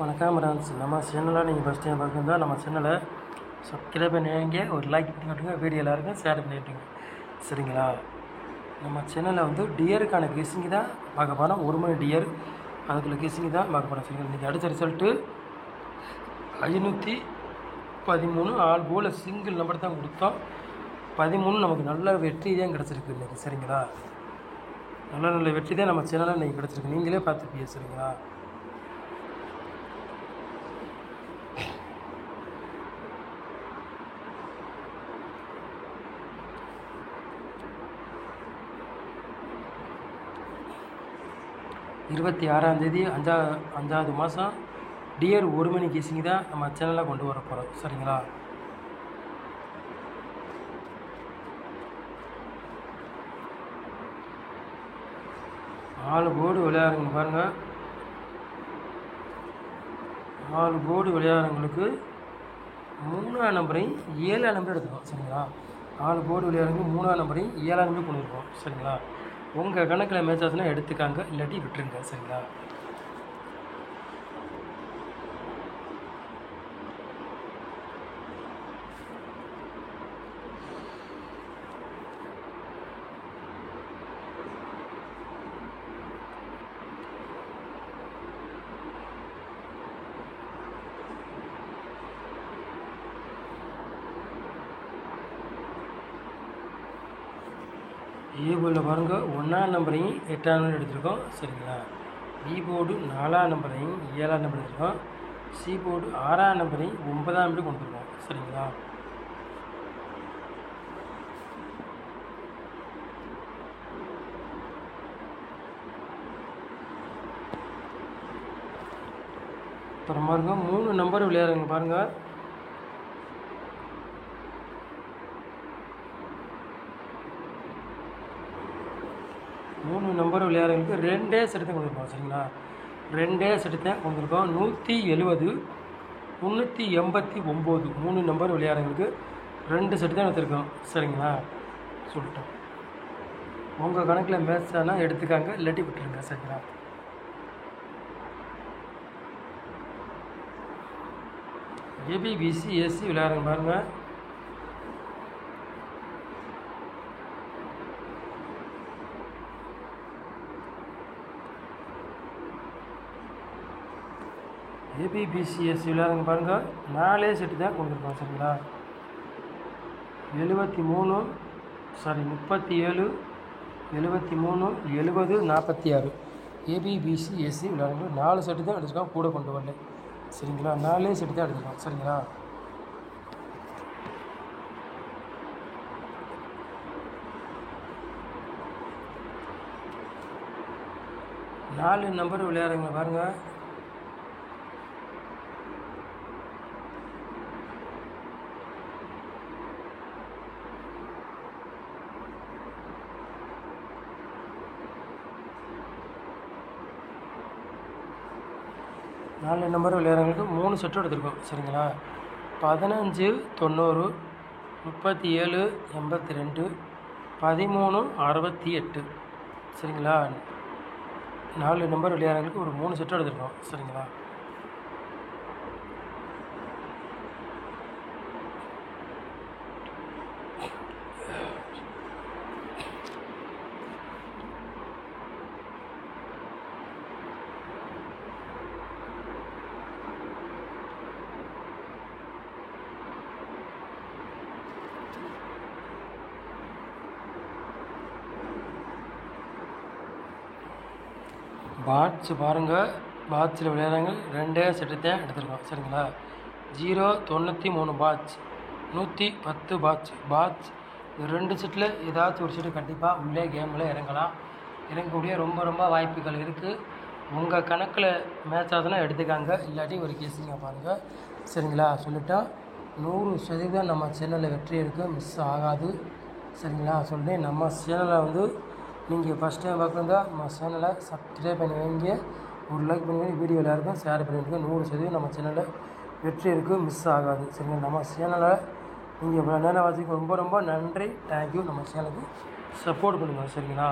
வணக்கம் ஃப்ரெண்ட்ஸ். நம்ம சேனலை நீங்கள் ஃபஸ்ட் டைம் பார்க்குறதா நம்ம சேனலை சப்ஸ்கிரைப் பண்ணிங்க, ஒரு லைக் பண்ணி விட்டுங்க, வீடியோ எல்லாருக்கும் ஷேர் பண்ணிவிட்டுங்க. சரிங்களா? நம்ம சேனலில் வந்து டியருக்கான கெஸ்ஸிங் தான் பார்க்க போகிறோம். 1 மணி டியர் அதுக்குள்ள கெஸ்ஸிங் தான் பார்க்க போகிறோம். சரிங்களா? இன்றைக்கி அடித்த ரிசல்ட்டு 513 ஆல் கோல சிங்கிள் நம்பர் தான் கொடுத்தோம். 13 நமக்கு நல்ல வெற்றி தான் கிடச்சிருக்கு இன்றைக்கி. சரிங்களா? நல்ல வெற்றி தான் நம்ம சேனலில் இன்றைக்கி கிடச்சிருக்கு. நீங்களே பார்த்துப்பீங்க. சரிங்களா? இருபத்தி 6ஆம் தேதி 5வது மாதம் டியர் 1 மணி கெஸ்ஸிங் தான் நம்ம சேனலில் கொண்டு வர போகிறோம். சரிங்களா? நாலு போர்டு விளையாடுங்க பாருங்கள். 4 போர்டு விளையாடுறவங்களுக்கு 3ஆம் நம்பரையும் 7ஆம் நம்பரையும் எடுத்துக்கோம். சரிங்களா? 4 போர்டு விளையாடுறவங்க 3ஆம் நம்பரையும் 7ஆம் நம்பரையும் கொண்டு வருவோம். சரிங்களா? உங்கள் கணக்கில் மேட்ச் ஆச்சுன்னா எடுத்துக்காங்க, இல்லாட்டி விட்டுருங்க. சரிங்களா? ஏ போர்டில் பாருங்கள், 1ஆம் நம்பரையும் 8ஆம் நம்பர் எடுத்துருக்கோம். சரிங்களா? பி போர்டு 4ஆம் நம்பரையும் 7ஆம் நம்பர் எடுத்துருக்கோம். சி போர்டு 6ஆம் நம்பரையும் 9ஆம் நம்பரையும் கொடுத்துருக்கோம். சரிங்களா? அப்புறம் பாருங்கள், 3 நம்பர் விளையாடுங்க பாருங்கள். 3 நம்பர் விளையாடுறவங்களுக்கு 2 செட்டு தான் கொடுத்துருக்கோம். சரிங்களா? 2 செட்டு தான் கொடுத்துருக்கோம். 170 389 3 நம்பர் விளையாடுறவங்களுக்கு 2 செட்டு தான் எடுத்துருக்கோம். சரிங்களா? சொல்லிட்டோம். உங்கள் கணக்கில் மேட்ச் ஆனால் எடுத்துக்காங்க, இல்லாட்டி விட்டுருங்க. சரிங்களா? ஏபி பிசி ஏசி விளையாடுங்க பாருங்கள். ஏபிபிசிஎஸ் விளையாடுங்க பாருங்கள். 4 செட்டு தான் கொடுத்துருக்கோம். சரிங்களா? 37 37 73 70 46 ஏபிபிசிஎஸ்சி விளையாடுங்க. 4 செட்டு தான் எடுத்துருக்கோம், கூட கொண்டு வரல. சரிங்களா? 4 செட்டு தான் எடுத்துருக்கோம். சரிங்களா? நாலு நம்பர் விளையாடுங்க பாருங்கள். நாலு நம்பர் விளையாடுறவங்களுக்கு 3 செட்டு எடுத்துருக்கோம். சரிங்களா? 15 90 37 82 13 68. சரிங்களா? 4 நம்பர் விளையாடுறவங்களுக்கு ஒரு 3 செட்டு எடுத்துருக்கோம். சரிங்களா? பாட்ஸ் பாருங்கள். பாட்ஸில் விளையாடுறாங்க 2 செட்டு தான் எடுத்துருக்கோம். சரிங்களா? 093 பாட்ச் 110 பாட்ச் இது 2 செட்டில் ஏதாச்சும் ஒரு செட்டு கண்டிப்பாக உள்ளே கேமில் இறங்கக்கூடிய ரொம்ப வாய்ப்புகள் இருக்குது. உங்கள் கணக்கில் மேட்ச் ஆகுதுன்னா எடுத்துக்காங்க, இல்லாட்டி ஒரு கேஸிங்க பாருங்கள். சரிங்களா? சொல்லிட்டா 100% நம்ம சேனலில் வெற்றி இருக்குது, மிஸ் ஆகாது. சரிங்களா? சொல்லி நம்ம சேனலை வந்து நீங்கள் ஃபஸ்ட் டைம் பார்க்குறதா நம்ம சேனலை சப்ஸ்கிரைப் பண்ணி வைங்க, ஒரு லைக் பண்ணி வைங்க, வீடியோ எல்லாருக்கும் ஷேர் பண்ணிவிடுங்க. 100% நம்ம சேனலில் வெற்றி இருக்குது, மிஸ் ஆகாது. சரிங்களா? நம்ம சேனலை நீங்கள் இவ்வளோ நேரம் வச்சுக்க ரொம்ப நன்றி. தேங்க்யூ. நம்ம சேனலுக்கு சப்போர்ட் பண்ணுங்கள். சரிங்களா?